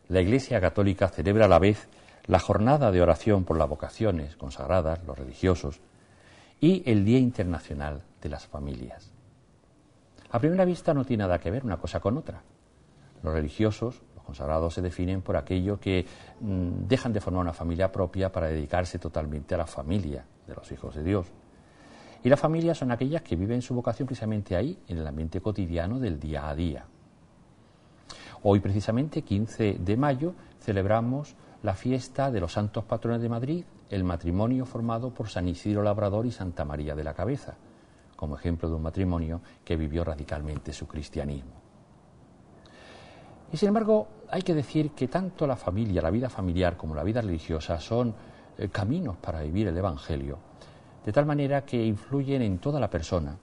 la Iglesia Católica celebra a la vez la jornada de oración por las vocaciones consagradas, los religiosos, y el Día Internacional de las Familias. A primera vista no tiene nada que ver una cosa con otra. Los religiosos, los consagrados, se definen por aquello que dejan de formar una familia propia para dedicarse totalmente a la familia de los hijos de Dios. Y las familias son aquellas que viven su vocación precisamente ahí, en el ambiente cotidiano del día a día. Hoy, precisamente, 15 de mayo, celebramos la fiesta de los santos patrones de Madrid, el matrimonio formado por San Isidro Labrador y Santa María de la Cabeza, como ejemplo de un matrimonio que vivió radicalmente su cristianismo. Y sin embargo, hay que decir que tanto la familia, la vida familiar, como la vida religiosa son caminos para vivir el Evangelio, de tal manera que influyen en toda la persona,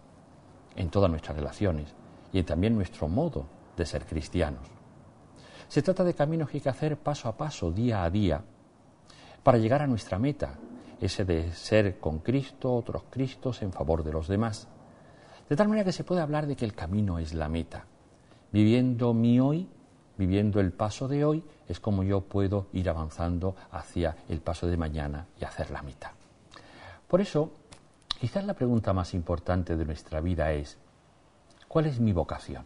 en todas nuestras relaciones y en también nuestro modo de ser cristianos. Se trata de caminos que hay que hacer paso a paso, día a día, para llegar a nuestra meta, ese de ser con Cristo, otros Cristos en favor de los demás. De tal manera que se puede hablar de que el camino es la meta. Viviendo mi hoy, viviendo el paso de hoy, es como yo puedo ir avanzando hacia el paso de mañana y hacer la meta. Por eso, quizás la pregunta más importante de nuestra vida es: ¿cuál es mi vocación?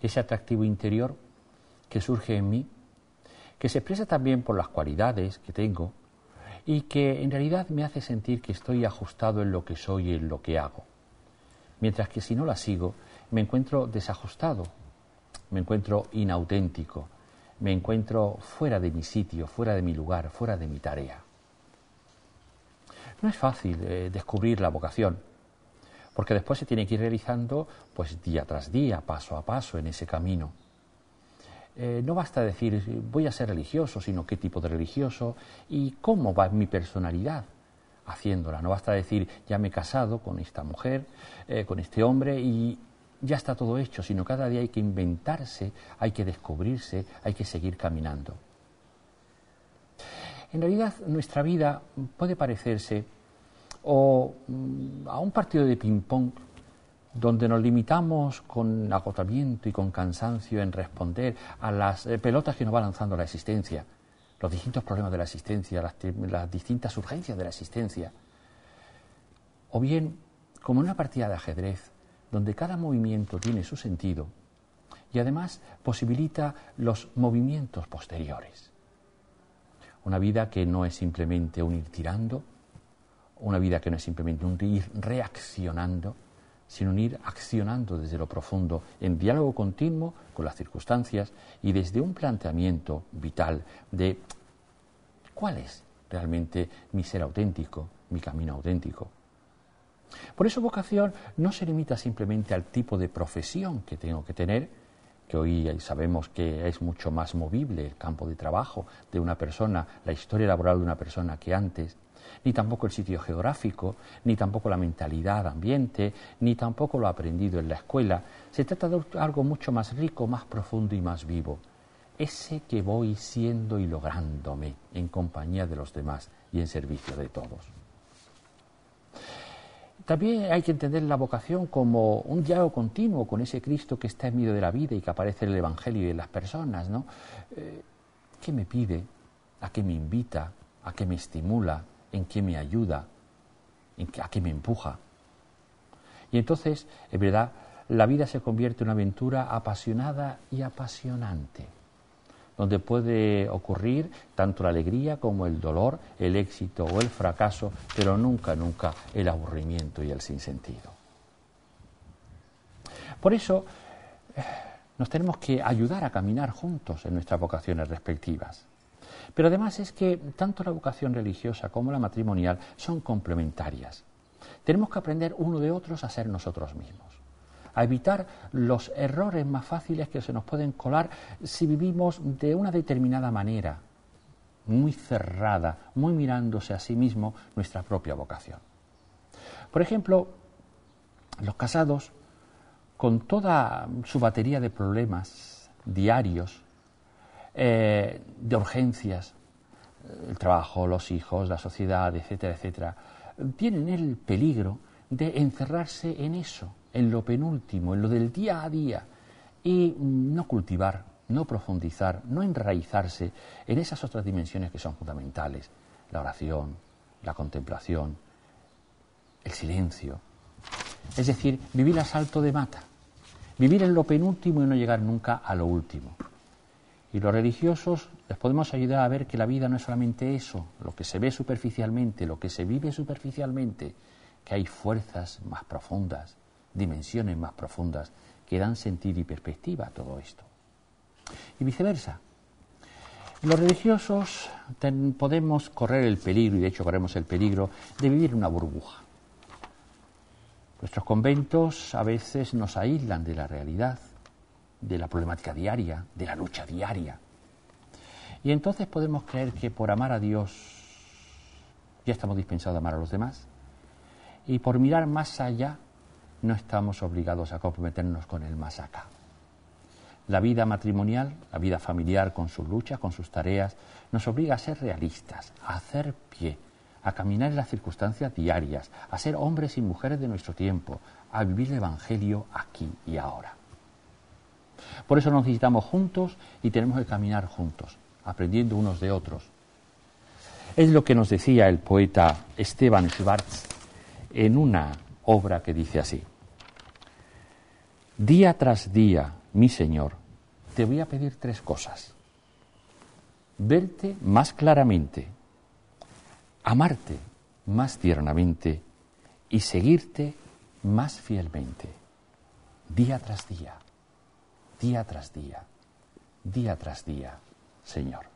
Ese atractivo interior que surge en mí, que se expresa también por las cualidades que tengo y que en realidad me hace sentir que estoy ajustado en lo que soy y en lo que hago. Mientras que si no la sigo, me encuentro desajustado, me encuentro inauténtico, me encuentro fuera de mi sitio, fuera de mi lugar, fuera de mi tarea. No es fácil descubrir la vocación, porque después se tiene que ir realizando pues día tras día, paso a paso en ese camino. No basta decir voy a ser religioso, sino qué tipo de religioso y cómo va mi personalidad haciéndola. No basta decir ya me he casado con esta mujer, con este hombre y ya está todo hecho, sino cada día hay que inventarse, hay que descubrirse, hay que seguir caminando. En realidad nuestra vida puede parecerse a un partido de ping-pong donde nos limitamos con agotamiento y con cansancio en responder a las pelotas que nos va lanzando la existencia, los distintos problemas de la existencia, las distintas urgencias de la existencia. O bien, como en una partida de ajedrez, donde cada movimiento tiene su sentido y además posibilita los movimientos posteriores. Una vida que no es simplemente un ir tirando, una vida que no es simplemente un ir reaccionando, sino un ir accionando desde lo profundo, en diálogo continuo con las circunstancias y desde un planteamiento vital de cuál es realmente mi ser auténtico, mi camino auténtico. Por eso vocación no se limita simplemente al tipo de profesión que tengo que tener, que hoy sabemos que es mucho más movible el campo de trabajo de una persona, la historia laboral de una persona que antes, ni tampoco el sitio geográfico, ni tampoco la mentalidad ambiente, ni tampoco lo aprendido en la escuela. Se trata de algo mucho más rico, más profundo y más vivo. Ese que voy siendo y lográndome en compañía de los demás y en servicio de todos. También hay que entender la vocación como un diálogo continuo con ese Cristo que está en medio de la vida y que aparece en el Evangelio y en las personas, ¿no? ¿Qué me pide? ¿A qué me invita? ¿A qué me estimula? ¿En qué me ayuda? ¿A qué me empuja? Y entonces, en verdad, la vida se convierte en una aventura apasionada y apasionante, donde puede ocurrir tanto la alegría como el dolor, el éxito o el fracaso, pero nunca, nunca el aburrimiento y el sinsentido. Por eso, nos tenemos que ayudar a caminar juntos en nuestras vocaciones respectivas. Pero además es que tanto la vocación religiosa como la matrimonial son complementarias. Tenemos que aprender uno de otros a ser nosotros mismos, a evitar los errores más fáciles que se nos pueden colar si vivimos de una determinada manera, muy cerrada, muy mirándose a sí mismo nuestra propia vocación. Por ejemplo, los casados, con toda su batería de problemas diarios, de urgencias, el trabajo, los hijos, la sociedad, etcétera, etcétera, tienen el peligro de encerrarse en eso, en lo penúltimo, en lo del día a día, y no cultivar no profundizar, no enraizarse en esas otras dimensiones que son fundamentales, la oración, la contemplación, el silencio. Es decir, vivir a salto de mata, vivir en lo penúltimo y no llegar nunca a lo último. Y los religiosos les podemos ayudar a ver que la vida no es solamente eso, lo que se ve superficialmente, lo que se vive superficialmente, que hay fuerzas más profundas, dimensiones más profundas que dan sentido y perspectiva a todo esto. Y viceversa. Los religiosos podemos correr el peligro, y de hecho corremos el peligro, de vivir en una burbuja. Nuestros conventos a veces nos aíslan de la realidad, de la problemática diaria, de la lucha diaria. Y entonces podemos creer que por amar a Dios ya estamos dispensados a amar a los demás, y por mirar más allá no estamos obligados a comprometernos con el más acá. La vida matrimonial, la vida familiar con sus luchas, con sus tareas, nos obliga a ser realistas, a hacer pie, a caminar en las circunstancias diarias, a ser hombres y mujeres de nuestro tiempo, a vivir el Evangelio aquí y ahora. Por eso nos necesitamos juntos y tenemos que caminar juntos, aprendiendo unos de otros. Es lo que nos decía el poeta Esteban Schwartz en una obra que dice así: día tras día, mi Señor, te voy a pedir 3 cosas. Verte más claramente, amarte más tiernamente y seguirte más fielmente. Día tras día, día tras día, día tras día, Señor.